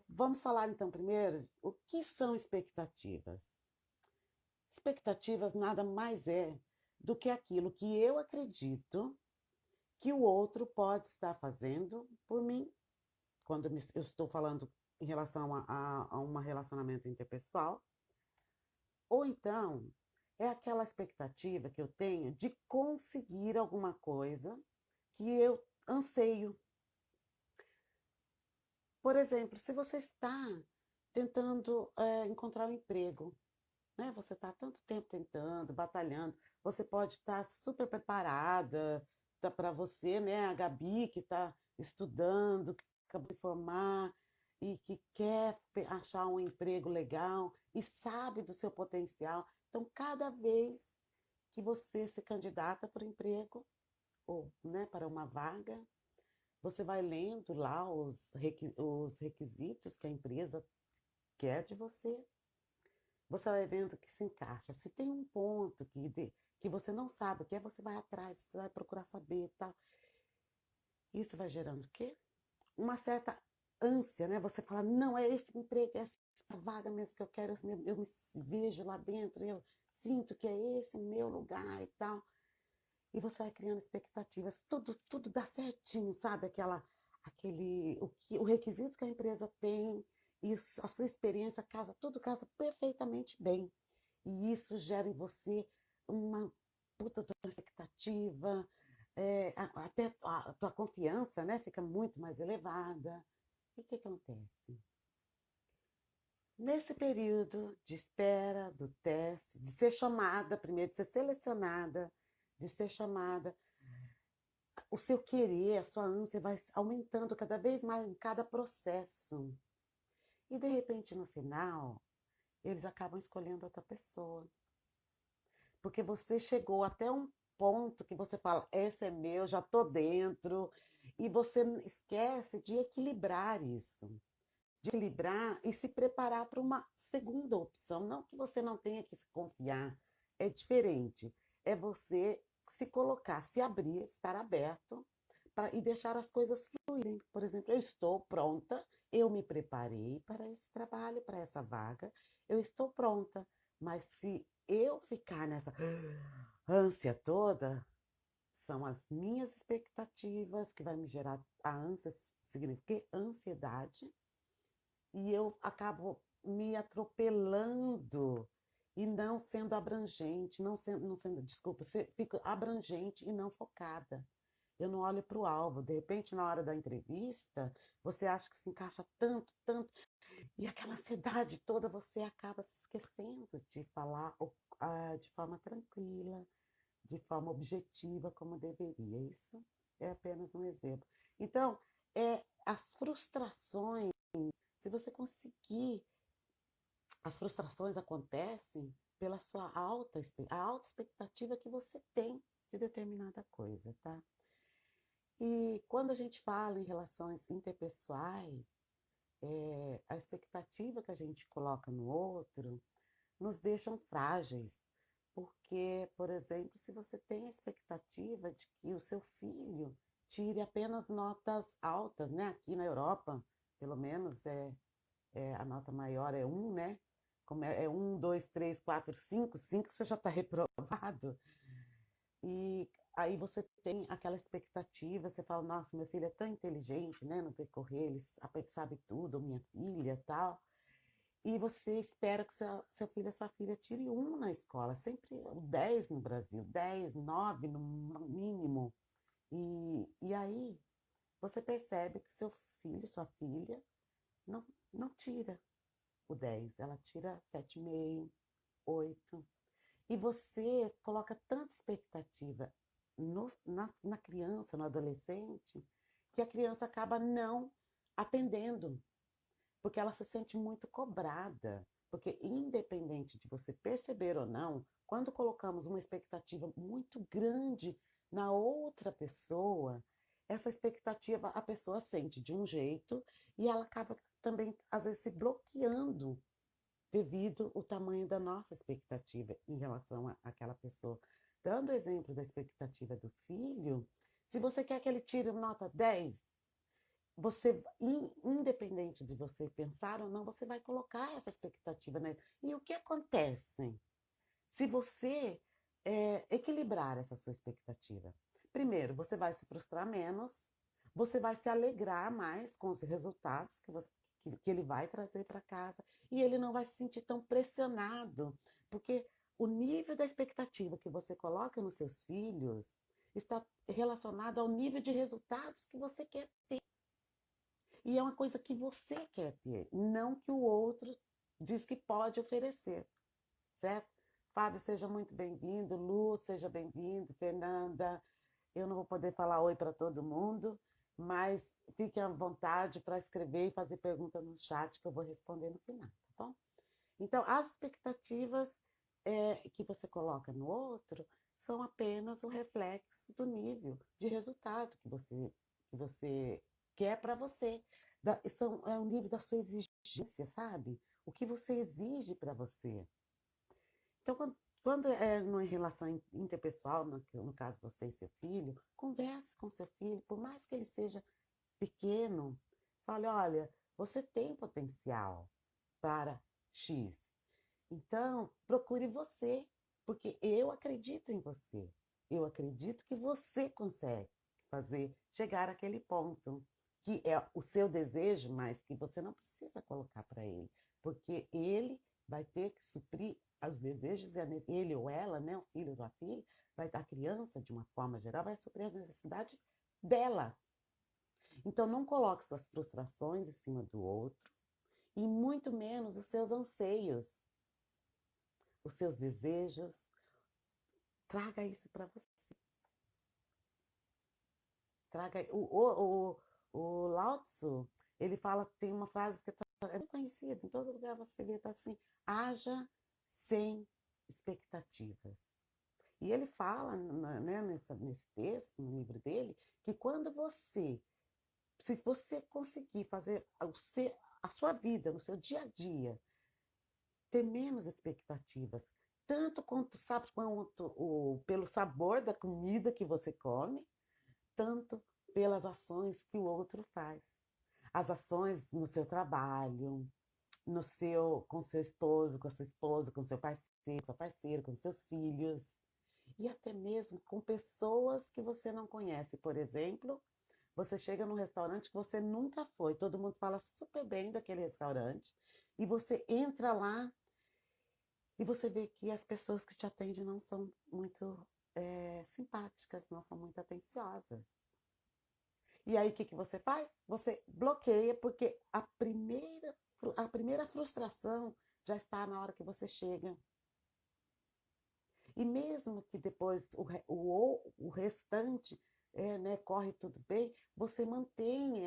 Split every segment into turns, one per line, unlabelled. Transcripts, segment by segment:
Vamos falar então primeiro o que são expectativas. Expectativas nada mais é do que aquilo que eu acredito que o outro pode estar fazendo por mim, quando eu estou falando em relação a um relacionamento interpessoal, ou então é aquela expectativa que eu tenho de conseguir alguma coisa que eu anseio. Por exemplo, se você está tentando encontrar um emprego, né? Você está tanto tempo tentando, batalhando, você pode estar super preparada para você, né? A Gabi que está estudando, que acabou de formar e que quer achar um emprego legal e sabe do seu potencial. Então, cada vez que você se candidata para o emprego ou, né, para uma vaga, você vai lendo lá os requisitos que a empresa quer de você. Você vai vendo que se encaixa. Se tem um ponto que você não sabe o que é, você vai atrás, você vai procurar saber e tal. Isso vai gerando o quê? Uma certa ânsia, né? Você fala, não, é esse emprego, é essa vaga mesmo que eu quero, eu me vejo lá dentro, eu sinto que é esse o meu lugar e tal. E você vai criando expectativas, tudo dá certinho, sabe? O requisito que a empresa tem e a sua experiência casa, tudo casa perfeitamente bem. E isso gera em você uma puta de uma expectativa, até a tua confiança, né, fica muito mais elevada. E o que acontece? Nesse período de espera, do teste, de ser chamada, primeiro de ser selecionada, de ser chamada, o seu querer, a sua ânsia vai aumentando cada vez mais em cada processo. E de repente, no final, eles acabam escolhendo outra pessoa. Porque você chegou até um ponto que você fala, esse é meu, já tô dentro, e você esquece de equilibrar isso, de equilibrar e se preparar para uma segunda opção. Não que você não tenha que se confiar, é diferente. É você se colocar, se abrir, estar aberto e deixar as coisas fluírem. Por exemplo, eu estou pronta, eu me preparei para esse trabalho, para essa vaga, eu estou pronta. Mas se eu ficar nessa ânsia toda, são as minhas expectativas que vai me gerar a ânsia, significa ansiedade, e eu acabo me atropelando e não sendo abrangente, não sendo, desculpa, fico abrangente e não focada. Eu não olho para o alvo. De repente, na hora da entrevista, você acha que se encaixa tanto, tanto, e aquela ansiedade toda, você acaba se esquecendo de falar de forma tranquila, de forma objetiva, como deveria. Isso é apenas um exemplo. Então, as frustrações, se você conseguir, as frustrações acontecem pela a alta expectativa que você tem de determinada coisa, tá? E quando a gente fala em relações interpessoais, a expectativa que a gente coloca no outro nos deixam frágeis. Porque, por exemplo, se você tem a expectativa de que o seu filho tire apenas notas altas, né? Aqui na Europa, pelo menos, a nota maior é um, né? Como é 1, 2, 3, 4, 5, 5 você já está reprovado. E aí você tem aquela expectativa, você fala, nossa, meu filho é tão inteligente, né? No decorrer, ele sabe tudo, ou minha filha tal. E você espera que seu filho ou sua filha tire um na escola, sempre 10 no Brasil, 10, 9 no mínimo. E aí você percebe que seu filho, sua filha, não, não tira o 10, ela tira 7,5, 8. E você coloca tanta expectativa na criança, no adolescente, que a criança acaba não atendendo, porque ela se sente muito cobrada. Porque, independente de você perceber ou não, quando colocamos uma expectativa muito grande na outra pessoa, essa expectativa a pessoa sente de um jeito e ela acaba também, às vezes, se bloqueando devido ao tamanho da nossa expectativa em relação àquela pessoa. Dando o exemplo da expectativa do filho, se você quer que ele tire nota 10, você, independente de você pensar ou não, você vai colocar essa expectativa nele. E o que acontece se você equilibrar essa sua expectativa? Primeiro, você vai se frustrar menos, você vai se alegrar mais com os resultados que ele vai trazer para casa, e ele não vai se sentir tão pressionado, porque o nível da expectativa que você coloca nos seus filhos está relacionado ao nível de resultados que você quer ter. E é uma coisa que você quer ter, não que o outro diz que pode oferecer, certo? Fábio, seja muito bem-vindo. Lu, seja bem-vindo. Fernanda, eu não vou poder falar oi para todo mundo, mas fiquem à vontade para escrever e fazer perguntas no chat que eu vou responder no final, tá bom? Então, as expectativas que você coloca no outro são apenas o reflexo do nível de resultado que você quer para você. É o nível da sua exigência, sabe? O que você exige para você. Então, quando é numa relação interpessoal, no caso você e seu filho, converse com seu filho, por mais que ele seja pequeno, fale, olha, você tem potencial para X. Então, procure você, porque eu acredito em você. Eu acredito que você consegue chegar àquele ponto, que é o seu desejo, mas que você não precisa colocar para ele, porque ele vai ter que suprir os desejos, ele ou ela, né, o filho ou a filha, a criança, de uma forma geral, vai suprir as necessidades dela. Então, não coloque suas frustrações em cima do outro, e muito menos os seus anseios, os seus desejos. Traga isso para você. Traga. O Lao Tzu, ele fala, tem uma frase que é muito conhecida, em todo lugar você vê, tá assim, haja sem expectativas. E ele fala, né, nesse texto, no livro dele, que quando se você conseguir fazer a sua vida, no seu dia a dia, ter menos expectativas, tanto quanto, sabe, pelo sabor da comida que você come, tanto pelas ações que o outro faz. As ações no seu trabalho, com seu esposo, com a sua esposa, com seu parceiro, sua parceira, com seus filhos, e até mesmo com pessoas que você não conhece. Por exemplo, você chega num restaurante que você nunca foi, todo mundo fala super bem daquele restaurante, e você entra lá e você vê que as pessoas que te atendem não são muito simpáticas, não são muito atenciosas. E aí, o que você faz? Você bloqueia, porque a primeira frustração já está na hora que você chega. E mesmo que depois o restante né, corre tudo bem, você mantém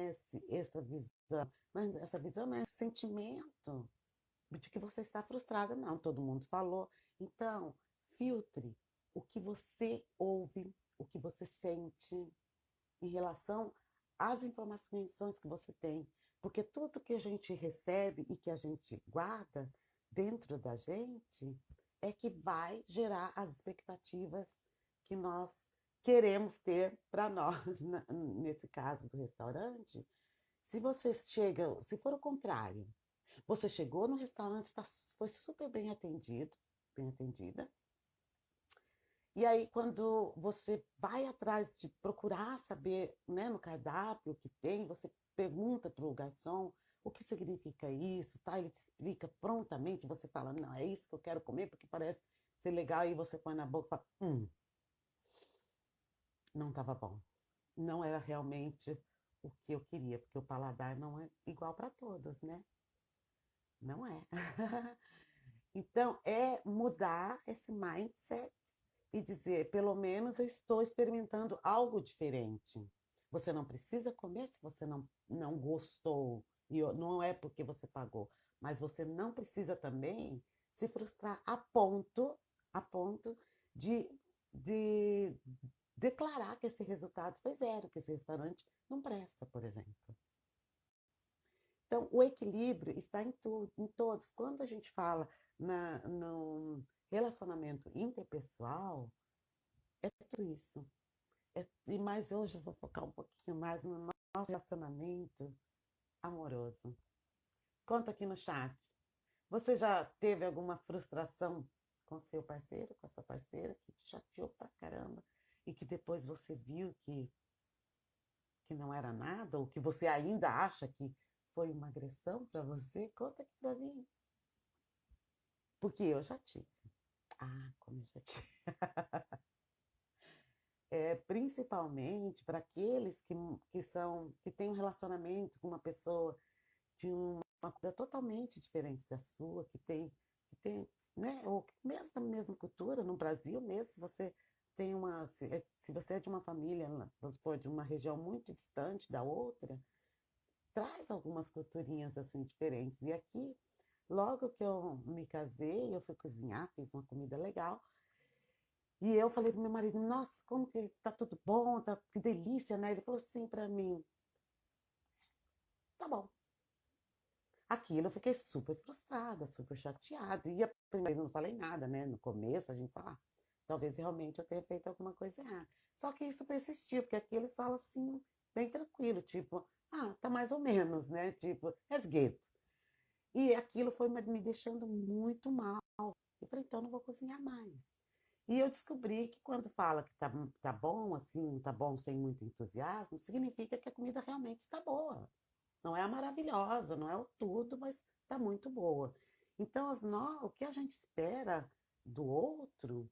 essa visão. Mas essa visão não é esse sentimento de que você está frustrada. Não, todo mundo falou. Então, filtre o que você ouve, o que você sente em relação às informações que você tem. Porque tudo que a gente recebe e que a gente guarda dentro da gente é que vai gerar as expectativas que nós queremos ter para nós. Nesse caso do restaurante, se você chega, se for o contrário, você chegou no restaurante, foi super bem atendida, e aí, quando você vai atrás de procurar saber, né, no cardápio o que tem, você pergunta para o garçom o que significa isso, tá? Ele te explica prontamente, você fala, não, é isso que eu quero comer, porque parece ser legal, e você põe na boca e fala, não estava bom. Não era realmente o que eu queria, porque o paladar não é igual para todos, né? Não é. Então, é mudar esse mindset e dizer, pelo menos eu estou experimentando algo diferente. Você não precisa comer se você não gostou, e não é porque você pagou, mas você não precisa também se frustrar a ponto de declarar que esse resultado foi zero, que esse restaurante não presta, por exemplo. Então, o equilíbrio está em tudo, em todos. Quando a gente fala no relacionamento interpessoal, é tudo isso. Mas hoje eu vou focar um pouquinho mais no nosso relacionamento amoroso? Conta aqui no chat. Você já teve alguma frustração com seu parceiro, com a sua parceira, que te chateou pra caramba e que depois você viu que não era nada, ou que você ainda acha que foi uma agressão pra você? Conta aqui pra mim. Porque eu já tive. Ah, como eu já tive. Principalmente para aqueles que têm um relacionamento com uma pessoa de uma cultura totalmente diferente da sua, que tem, né, ou mesmo da mesma cultura, no Brasil mesmo, se você tem se você é de uma família, vamos supor, de uma região muito distante da outra, traz algumas culturinhas assim diferentes. E aqui, logo que eu me casei, eu fui cozinhar, fiz uma comida legal, e eu falei pro meu marido, nossa, como que tá tudo bom, tá, que delícia, né? Ele falou assim para mim, tá bom. Aquilo eu fiquei super frustrada, super chateada. E a primeira vez eu não falei nada, né? No começo a gente fala, talvez realmente eu tenha feito alguma coisa errada. Só que isso persistiu, porque aqui eles falam assim, bem tranquilo, tipo, ah, tá mais ou menos, né? Tipo, esgueto. E aquilo foi me deixando muito mal. Eu falei, então eu não vou cozinhar mais. E eu descobri que quando fala que tá bom, assim, tá bom sem muito entusiasmo, significa que a comida realmente está boa. Não é a maravilhosa, não é o tudo, mas está muito boa. Então, o que a gente espera do outro,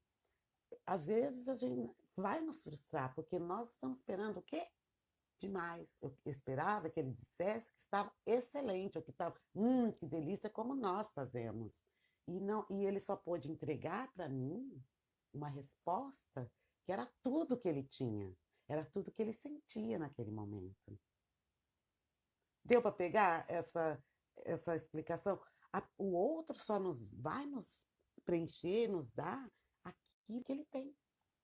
às vezes a gente vai nos frustrar, porque nós estamos esperando o quê? Demais. Eu esperava que ele dissesse que estava excelente, ou que estava, que delícia, como nós fazemos. E ele só pôde entregar para mim uma resposta que era tudo que ele tinha, era tudo que ele sentia naquele momento. Deu para pegar essa explicação? O outro só vai nos preencher, nos dar aquilo que ele tem.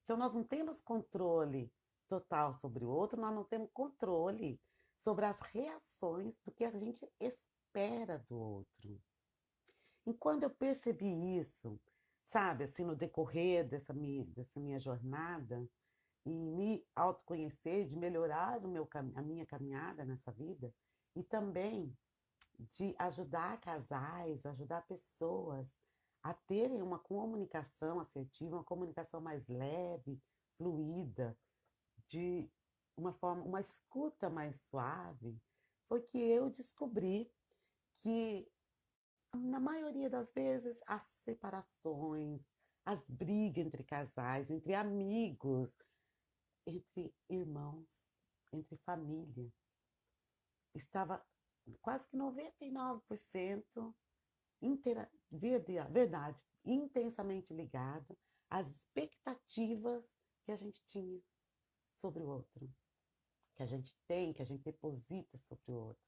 Então, nós não temos controle total sobre o outro, nós não temos controle sobre as reações do que a gente espera do outro. E quando eu percebi isso, sabe, assim, no decorrer dessa minha jornada, em me autoconhecer, de melhorar a minha caminhada nessa vida, e também de ajudar casais, ajudar pessoas a terem uma comunicação assertiva, uma comunicação mais leve, fluida, de uma forma, uma escuta mais suave, foi que eu descobri que, na maioria das vezes, as separações, as brigas entre casais, entre amigos, entre irmãos, entre família, estava quase que 99% verdade, intensamente ligada às expectativas que a gente tinha sobre o outro, que a gente tem, que a gente deposita sobre o outro.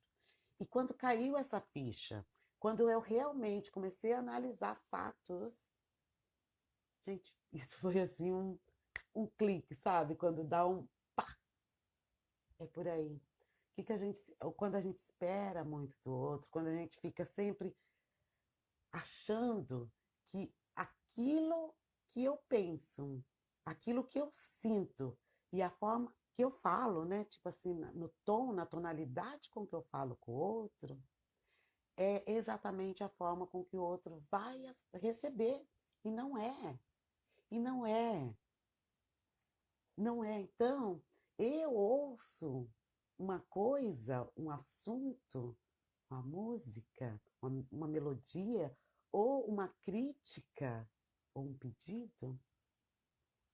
E quando caiu essa ficha, quando eu realmente comecei a analisar fatos, gente, isso foi assim um clique, sabe? Quando dá um pá, é por aí. Quando a gente espera muito do outro, quando a gente fica sempre achando que aquilo que eu penso, aquilo que eu sinto e a forma que eu falo, né? Tipo assim, no tom, na tonalidade com que eu falo com o outro, é exatamente a forma com que o outro vai receber. E não é. E não é. Não é. Então, eu ouço uma coisa, um assunto, uma música, uma melodia, ou uma crítica, ou um pedido,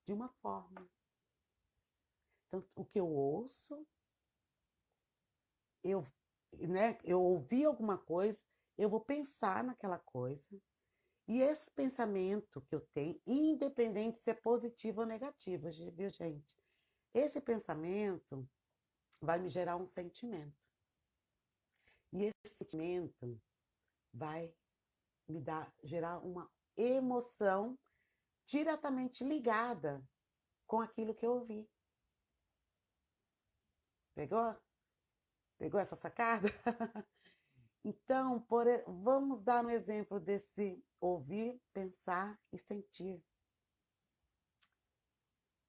de uma forma. Então, o que eu ouço, eu, eu ouvi alguma coisa, eu vou pensar naquela coisa, e esse pensamento que eu tenho, independente se é positivo ou negativo, viu, gente? Esse pensamento vai me gerar um sentimento. E esse sentimento vai gerar uma emoção diretamente ligada com aquilo que eu ouvi. Pegou? Pegou essa sacada? Então, vamos dar um exemplo desse ouvir, pensar e sentir.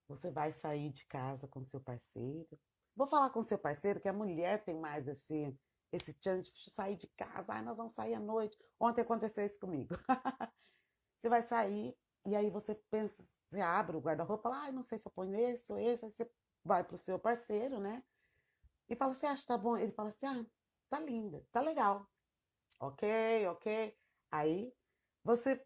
Você vai sair de casa com seu parceiro, Vou falar com seu parceiro, que a mulher tem mais esse chance de sair de casa. Ai, nós vamos sair à noite. Ontem aconteceu isso comigo. Você vai sair e aí você pensa, você abre o guarda-roupa e fala, ai, não sei se eu ponho esse ou esse. Aí você vai pro seu parceiro, né? E fala, você acha que tá bom? Ele fala assim, ah, tá linda, tá legal. Ok, ok. Aí você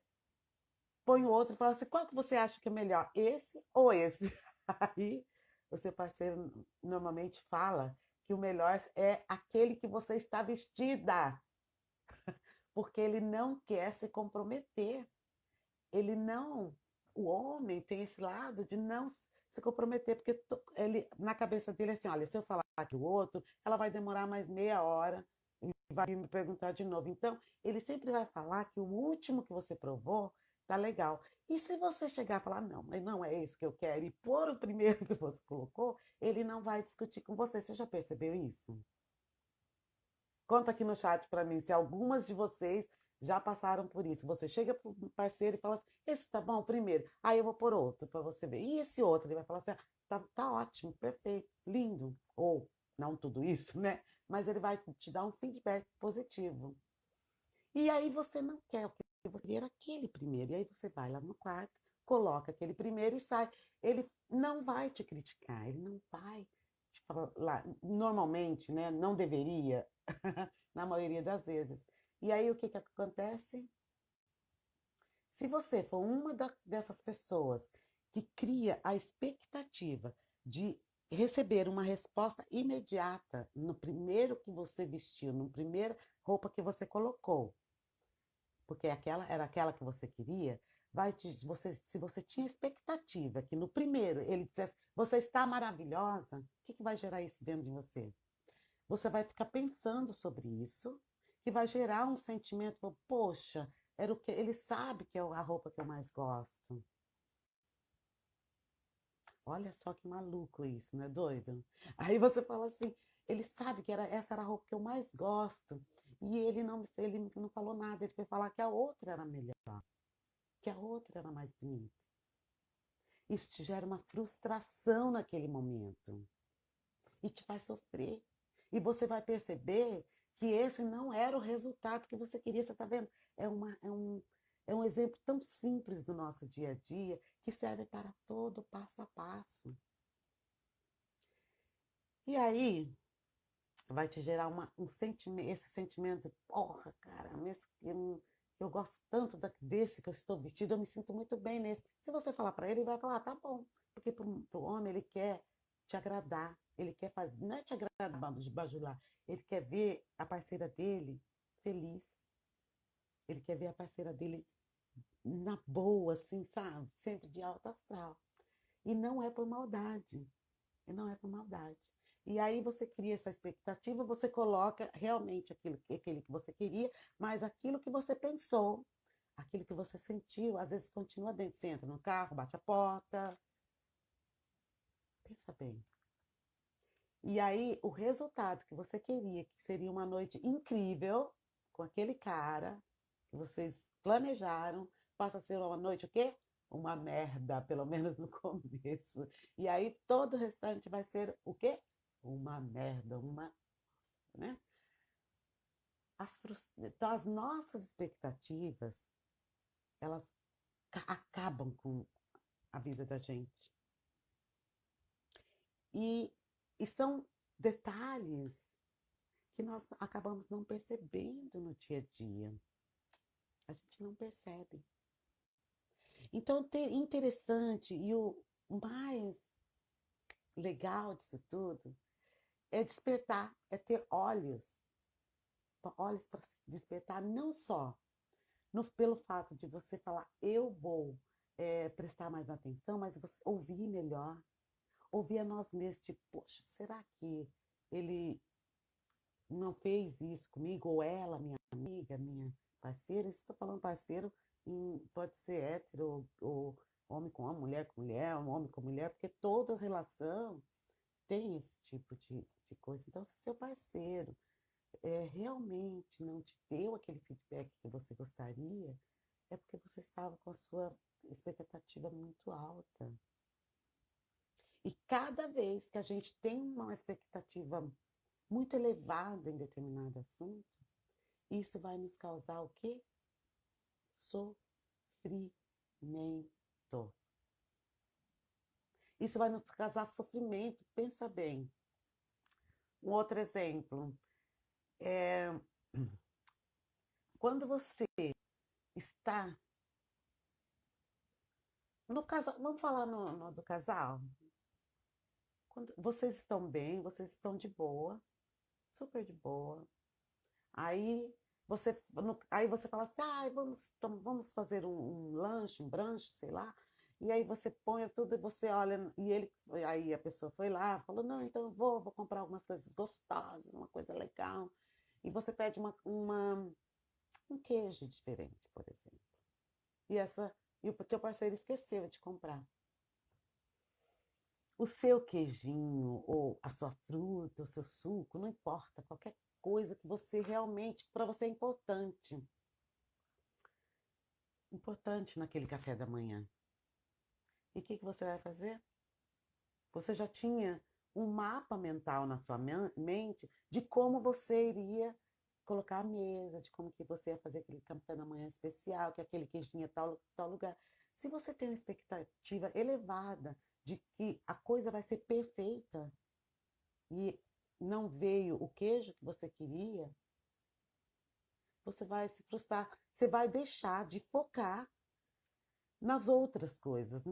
põe o outro e fala assim, qual que você acha que é melhor? Esse ou esse? Aí o seu parceiro normalmente fala que o melhor é aquele que você está vestida, porque ele não quer se comprometer. Ele não, o homem tem esse lado de não se comprometer, porque ele, na cabeça dele, é assim, olha, se eu falar que o outro, ela vai demorar mais meia hora e vai me perguntar de novo. Então, ele sempre vai falar que o último que você provou tá legal. E se você chegar a falar, não, mas não é esse que eu quero, e pôr o primeiro que você colocou, ele não vai discutir com você. Você já percebeu isso? Conta aqui no chat para mim se algumas de vocês já passaram por isso. Você chega para o parceiro e fala assim: esse tá bom, primeiro. Aí eu vou por outro para você ver. E esse outro? Ele vai falar assim: tá ótimo, perfeito, lindo. Ou não tudo isso, né? Mas ele vai te dar um feedback positivo. E aí você não quer o que você queria era aquele primeiro. E aí você vai lá no quarto, coloca aquele primeiro e sai. Ele não vai te criticar, ele não vai te falar. Normalmente, né? Não deveria, na maioria das vezes. E aí o que, que acontece? Se você for uma dessas pessoas que cria a expectativa de receber uma resposta imediata no primeiro que você vestiu, na primeira roupa que você colocou, porque aquela era aquela que você queria, se você tinha expectativa que no primeiro ele dissesse, você está maravilhosa, o que, que vai gerar isso dentro de você? Você vai ficar pensando sobre isso, que vai gerar um sentimento, poxa, era o que ele sabe que é a roupa que eu mais gosto. Olha só que maluco isso, né, doido? Aí você fala assim, ele sabe que essa era a roupa que eu mais gosto. E ele não falou nada, ele foi falar que a outra era melhor, que a outra era mais bonita. Isso te gera uma frustração naquele momento e te faz sofrer. E você vai perceber que esse não era o resultado que você queria. Você está vendo? É um exemplo tão simples do nosso dia a dia que serve para todo passo a passo. E aí vai te gerar um sentimento, esse sentimento de, porra, cara, eu gosto tanto desse que eu estou vestido, eu me sinto muito bem nesse. Se você falar para ele vai falar, ah, tá bom. Porque para o homem, ele quer te agradar, ele quer fazer, não é te agradar, de bajular, ele quer ver a parceira dele feliz, ele quer ver a parceira dele na boa, assim, sabe? Sempre de alto astral. E não é por maldade. E não é por maldade. E aí você cria essa expectativa, você coloca realmente aquilo que você queria, mas aquilo que você pensou, aquilo que você sentiu, às vezes continua dentro. Você entra no carro, bate a porta. Pensa bem. E aí o resultado que você queria, que seria uma noite incrível com aquele cara que vocês planejaram, passa a ser uma noite o quê? Uma merda, pelo menos no começo. E aí todo o restante vai ser o quê? Uma merda, né? Então, as nossas expectativas, elas acabam com a vida da gente. E, e são detalhes que nós acabamos não percebendo no dia a dia. A gente não percebe. Então, interessante e o mais legal disso tudo é despertar, é ter olhos para despertar, não só pelo fato de você falar, eu vou prestar mais atenção, mas você ouvir melhor, ouvir a nós mesmos, tipo, poxa, será que ele não fez isso comigo? Ou ela, minha amiga, minha parceira? Estou falando parceiro, pode ser hétero, ou homem com homem, mulher com mulher, um homem com mulher, porque toda relação tem esse tipo de coisa. Então, se o seu parceiro realmente não te deu aquele feedback que você gostaria, é porque você estava com a sua expectativa muito alta. E cada vez que a gente tem uma expectativa muito elevada em determinado assunto, isso vai nos causar o quê? Sofrimento. Isso vai nos causar sofrimento. Pensa bem. Um outro exemplo. Quando você está no casal, vamos falar no do casal? Quando vocês estão bem, vocês estão de boa, super de boa. Aí aí você fala assim, ah, vamos fazer um lanche, um brunch, sei lá. E aí você põe tudo e você olha, aí a pessoa foi lá, falou, não, então eu vou comprar algumas coisas gostosas, uma coisa legal. E você pede um queijo diferente, por exemplo. E o teu parceiro esqueceu de comprar. O seu queijinho, ou a sua fruta, o seu suco, não importa, qualquer coisa que você realmente, para você é importante naquele café da manhã. E o que você vai fazer? Você já tinha um mapa mental na sua mente de como você iria colocar a mesa, de como que você ia fazer aquele café da manhã especial, que aquele queijinho é tal lugar. Se você tem uma expectativa elevada de que a coisa vai ser perfeita e não veio o queijo que você queria, você vai se frustrar. Você vai deixar de focar nas outras coisas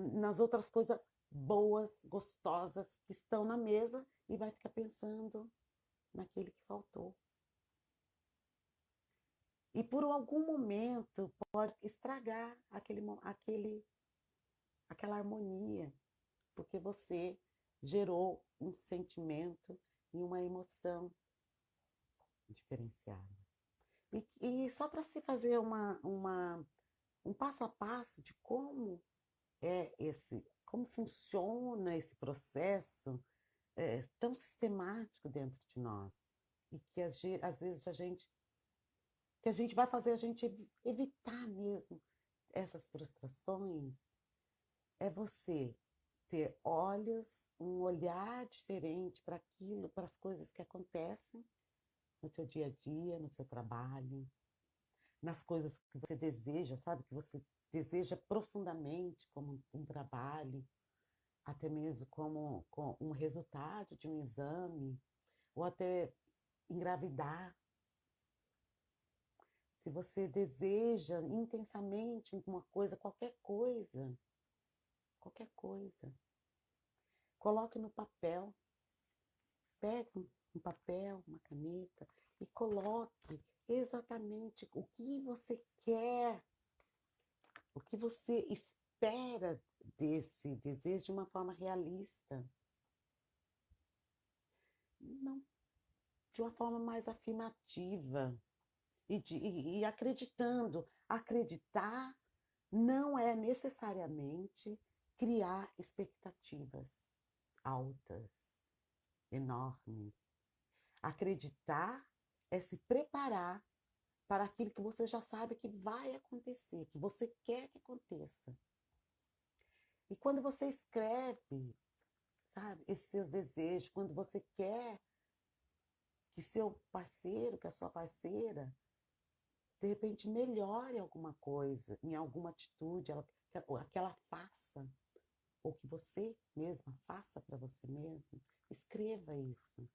boas, gostosas que estão na mesa e vai ficar pensando naquele que faltou. E por algum momento pode estragar aquela harmonia, porque você gerou um sentimento e uma emoção diferenciada. E só para se fazer um passo a passo de como funciona esse processo tão sistemático dentro de nós e que às vezes que a gente vai fazer a gente evitar mesmo essas frustrações, é você ter um olhar diferente para aquilo, para as coisas que acontecem no seu dia a dia, no seu trabalho, nas coisas que você deseja, sabe? Que você deseja profundamente, como um trabalho, até mesmo como um resultado de um exame, ou até engravidar. Se você deseja intensamente uma coisa, qualquer coisa, coloque no papel, pegue um papel, uma caneta e coloque exatamente o que você quer, o que você espera desse desejo de uma forma realista. Não, de uma forma mais afirmativa e acreditando. Acreditar não é necessariamente criar expectativas altas, enormes. Acreditar é se preparar para aquilo que você já sabe que vai acontecer, que você quer que aconteça. E quando você escreve, sabe, esses seus desejos, quando você quer que seu parceiro, que a sua parceira, de repente melhore alguma coisa, em alguma atitude, que ela faça, ou que você mesma faça para você mesmo, escreva isso.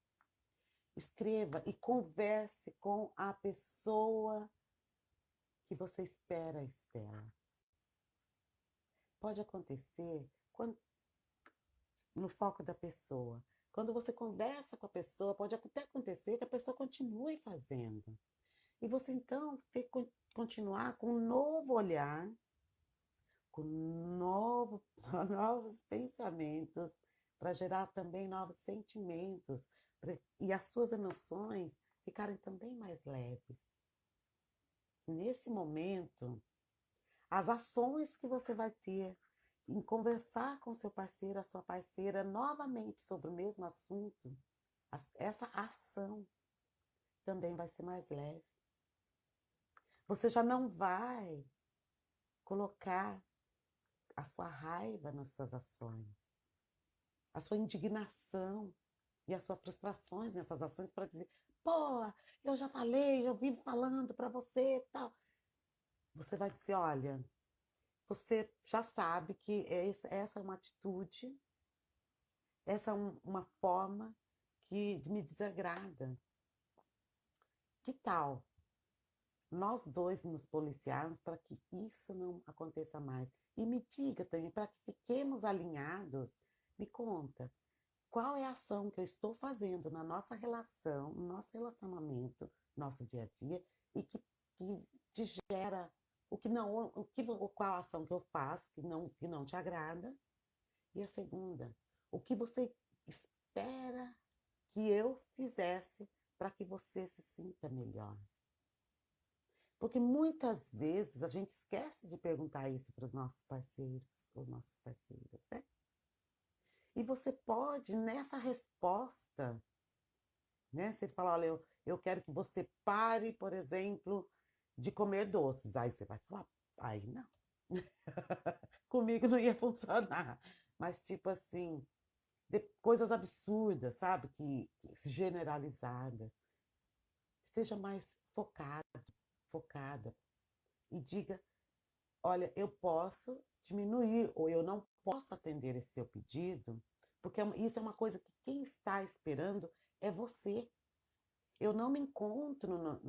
Escreva e converse com a pessoa que você espera. Pode acontecer no foco da pessoa. Quando você conversa com a pessoa, pode até acontecer que a pessoa continue fazendo. E você então tem que continuar com um novo olhar, com novos pensamentos, para gerar também novos sentimentos, e as suas emoções ficarem também mais leves. Nesse momento, as ações que você vai ter em conversar com seu parceiro, a sua parceira, novamente sobre o mesmo assunto, essa ação também vai ser mais leve. Você já não vai colocar a sua raiva nas suas ações. a sua indignação e as suas frustrações nessas ações para dizer, pô, eu já falei, eu vivo falando para você e tal. Você vai dizer, olha, você já sabe que essa é uma atitude, essa é uma forma que me desagrada. Que tal nós dois nos policiarmos para que isso não aconteça mais? E me diga também, para que fiquemos alinhados, me conta, qual é a ação que eu estou fazendo na nossa relação, no nosso relacionamento, no nosso dia a dia, e que te gera o que não, qual a ação que eu faço que não te agrada, e a segunda, o que você espera que eu fizesse para que você se sinta melhor. Porque muitas vezes a gente esquece de perguntar isso para os nossos parceiros ou nossas parceiras, né? E você pode, nessa resposta, né? Se ele falar, olha, eu quero que você pare, por exemplo, de comer doces. Aí você vai falar, aí não. Comigo não ia funcionar. Mas, tipo assim, coisas absurdas, sabe? Que generalizadas. Seja mais focada. E diga, olha, eu posso diminuir ou eu não posso atender esse seu pedido, porque isso é uma coisa que quem está esperando é você. Eu não me encontro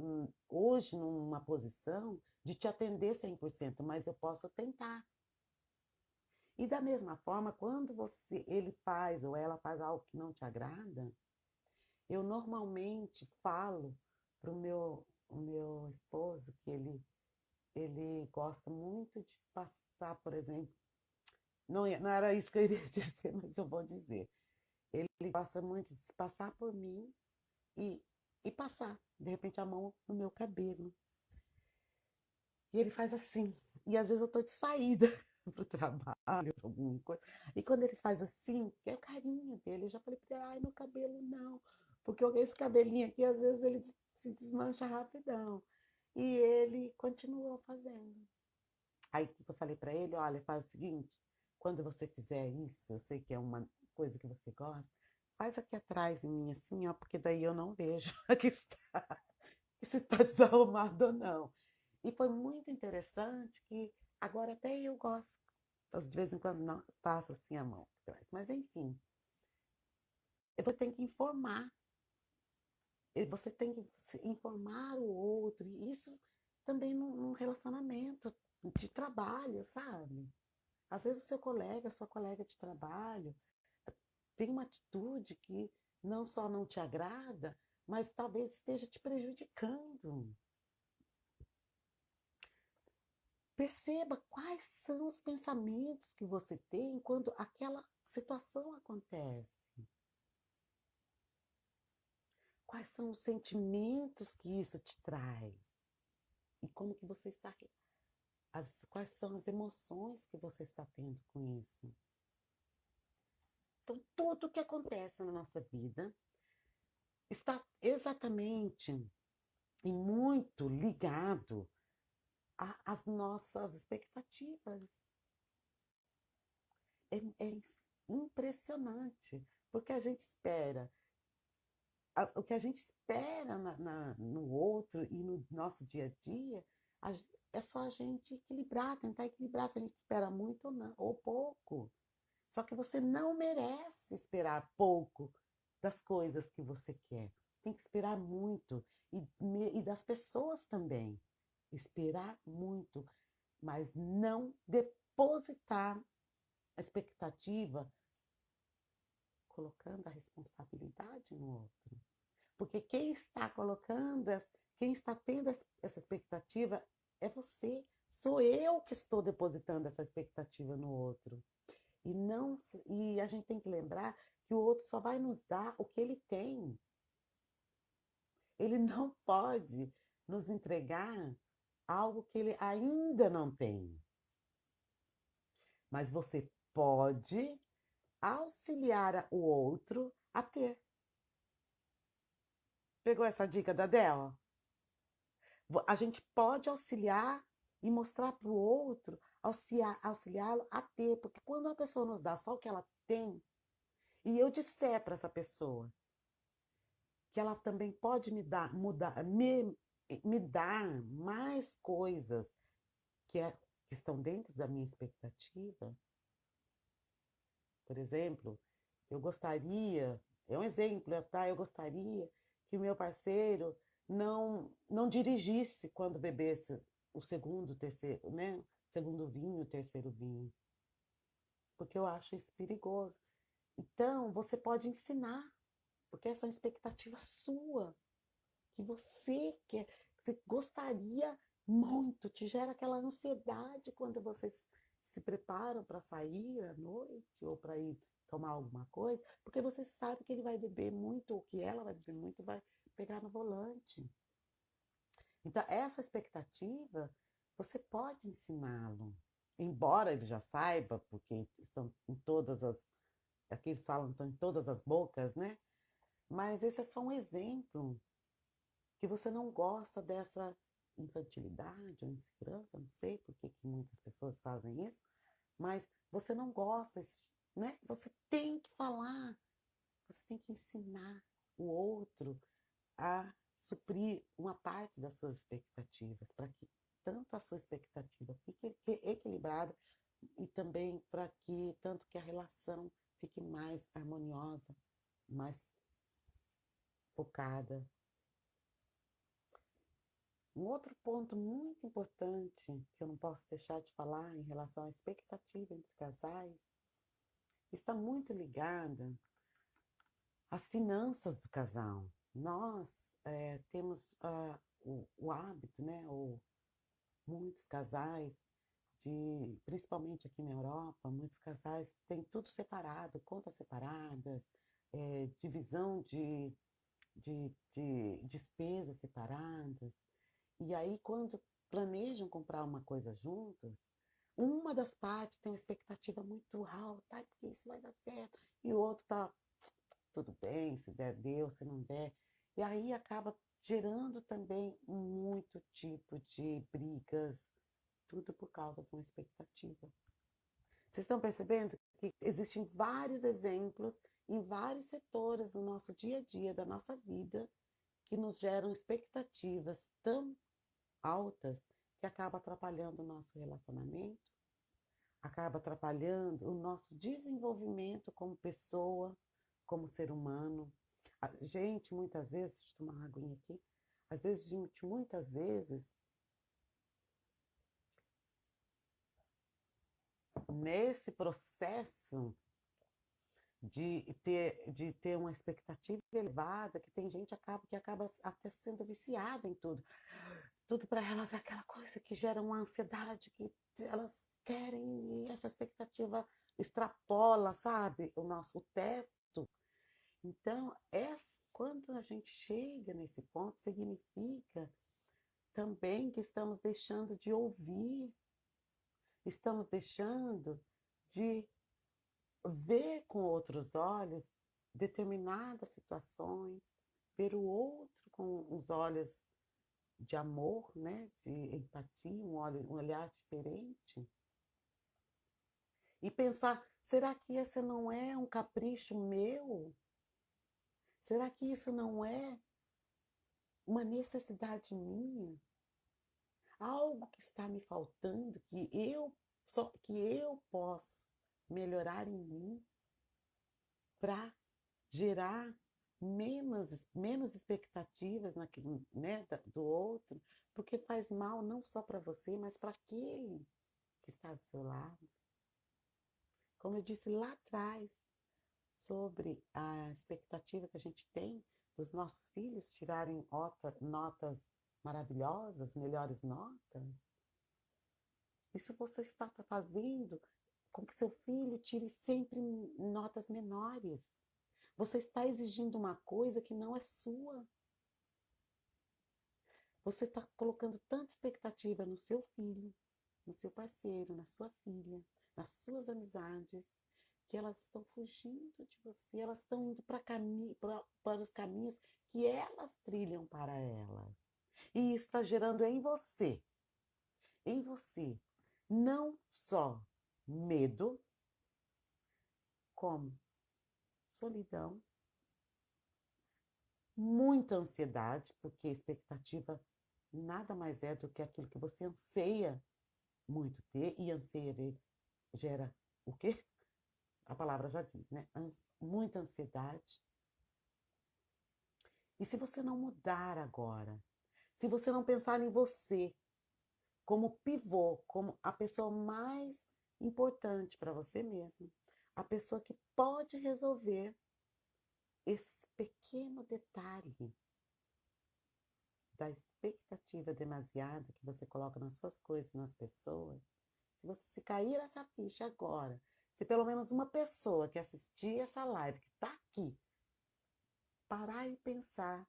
hoje numa posição de te atender 100%, mas eu posso tentar. E da mesma forma, quando ele faz ou ela faz algo que não te agrada, eu normalmente falo para o meu esposo que ele gosta muito de passar, por exemplo, não era isso que eu iria dizer, mas eu vou dizer. Ele gosta muito de se passar por mim e, e passar, de repente, a mão no meu cabelo. E ele faz assim. E às vezes eu tô de saída pro trabalho, pra alguma coisa. E quando ele faz assim, é o carinho dele. Eu já falei pra ele, ai, no cabelo não. Porque esse cabelinho aqui, às vezes, ele se desmancha rapidão. E ele continuou fazendo. Aí o que eu falei pra ele, olha, faz o seguinte, quando você fizer isso, eu sei que é uma coisa que você gosta, faz aqui atrás em mim assim, ó, porque daí eu não vejo que se está desarrumado ou não. E foi muito interessante que agora até eu gosto. Então, de vez em quando não passo assim a mão atrás. Mas enfim, você tem que informar. Você tem que informar o outro. E isso também num relacionamento de trabalho, sabe? Às vezes o seu colega, a sua colega de trabalho, tem uma atitude que não só não te agrada, mas talvez esteja te prejudicando. Perceba quais são os pensamentos que você tem quando aquela situação acontece. Quais são os sentimentos que isso te traz? E como que você está... quais são as emoções que você está tendo com isso? Então, tudo o que acontece na nossa vida está exatamente e muito ligado às nossas expectativas. É impressionante, porque a gente espera o que a gente espera no outro e no nosso dia a dia, é só a gente equilibrar, tentar equilibrar se a gente espera muito ou, não, ou pouco. Só que você não merece esperar pouco das coisas que você quer. Tem que esperar muito. E das pessoas também. Esperar muito, mas não depositar a expectativa colocando a responsabilidade no outro. Porque quem está colocando, quem está tendo essa expectativa é você. Sou eu que estou depositando essa expectativa no outro. E a gente tem que lembrar que o outro só vai nos dar o que ele tem. Ele não pode nos entregar algo que ele ainda não tem. Mas você pode auxiliar o outro a ter. Pegou essa dica da Del? A gente pode auxiliar e mostrar para o outro, auxiliá-lo a ter, porque quando a pessoa nos dá só o que ela tem, e eu disser para essa pessoa que ela também pode me dar mais coisas que estão dentro da minha expectativa. Por exemplo, eu gostaria, é um exemplo, tá? Eu gostaria que o meu parceiro não dirigisse quando bebesse o segundo, terceiro, né? Segundo vinho, terceiro vinho, porque eu acho isso perigoso. Então, você pode ensinar, porque essa é uma expectativa sua, que você quer, que você gostaria muito, te gera aquela ansiedade quando vocês se preparam para sair à noite ou para ir tomar alguma coisa, porque você sabe que ele vai beber muito ou que ela vai beber muito e vai pegar no volante. Então, essa expectativa, você pode ensiná-lo, embora ele já saiba, porque estão em todas as, aqui eles falam, estão em todas as bocas, né? Mas esse é só um exemplo que você não gosta dessa infantilidade ou insegurança, não sei por que muitas pessoas fazem isso, mas você não gosta, né? Você tem que falar, você tem que ensinar o outro a suprir uma parte das suas expectativas, para que tanto a sua expectativa fique equilibrada e também para que tanto que a relação fique mais harmoniosa, mais focada. Um outro ponto muito importante que eu não posso deixar de falar em relação à expectativa entre casais está muito ligada às finanças do casal. Nós temos o hábito, né, ou muitos casais, principalmente aqui na Europa, muitos casais têm tudo separado, contas separadas, divisão de despesas separadas. E aí, quando planejam comprar uma coisa juntos, uma das partes tem uma expectativa muito alta, porque isso vai dar certo, e o outro tá tudo bem, se der, deu, se não der. E aí acaba gerando também muito tipo de brigas, tudo por causa de uma expectativa. Vocês estão percebendo que existem vários exemplos em vários setores do nosso dia a dia, da nossa vida, que nos geram expectativas tão altas que acaba atrapalhando o nosso relacionamento, acaba atrapalhando o nosso desenvolvimento como pessoa, como ser humano. A gente, muitas vezes, deixa eu tomar uma aguinha aqui, às vezes, gente, muitas vezes, nesse processo de ter uma expectativa elevada, que tem gente que acaba até sendo viciada em tudo. Tudo para elas é aquela coisa que gera uma ansiedade, que elas querem, e essa expectativa extrapola, sabe, o teto. Então, quando a gente chega nesse ponto, significa também que estamos deixando de ouvir, estamos deixando de ver com outros olhos determinadas situações, ver o outro com os olhos de amor, né, de empatia, um olhar diferente. E pensar, será que esse não é um capricho meu? Será que isso não é uma necessidade minha? Algo que está me faltando, que eu posso melhorar em mim para gerar menos expectativas né, do outro, porque faz mal não só para você, mas para aquele que está do seu lado. Como eu disse lá atrás, sobre a expectativa que a gente tem dos nossos filhos tirarem notas maravilhosas, melhores notas, isso você está fazendo com que seu filho tire sempre notas menores. Você está exigindo uma coisa que não é sua. Você está colocando tanta expectativa no seu filho, no seu parceiro, na sua filha, nas suas amizades, que elas estão fugindo de você, elas estão indo para os caminhos que elas trilham para elas. E isso está gerando em você, não só medo, como solidão, muita ansiedade, porque expectativa nada mais é do que aquilo que você anseia muito ter, e anseia ver gera o quê? A palavra já diz, né? Muita ansiedade. E se você não mudar agora, se você não pensar em você como pivô, como a pessoa mais importante para você mesmo, a pessoa que pode resolver esse pequeno detalhe da expectativa demasiada que você coloca nas suas coisas, nas pessoas, se cair essa ficha agora, se pelo menos uma pessoa que assistir essa live, que está aqui, parar e pensar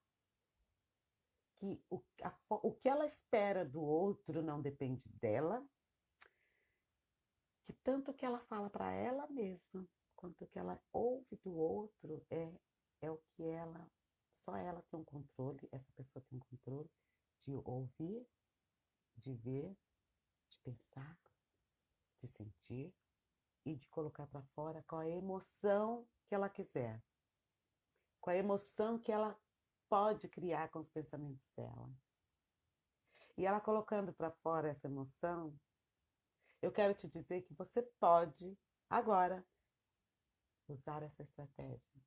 que o que ela espera do outro não depende dela, que tanto que ela fala para ela mesma, quanto o que ela ouve do outro é o que só ela tem um controle, essa pessoa tem um controle de ouvir, de ver, de pensar, de sentir e de colocar para fora com a emoção que ela quiser, com a emoção que ela pode criar com os pensamentos dela. E ela colocando para fora essa emoção, eu quero te dizer que você pode, agora, usar essa estratégia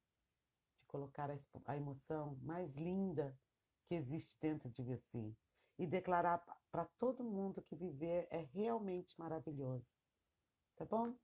de colocar a emoção mais linda que existe dentro de você e declarar para todo mundo que viver é realmente maravilhoso. Tá bom?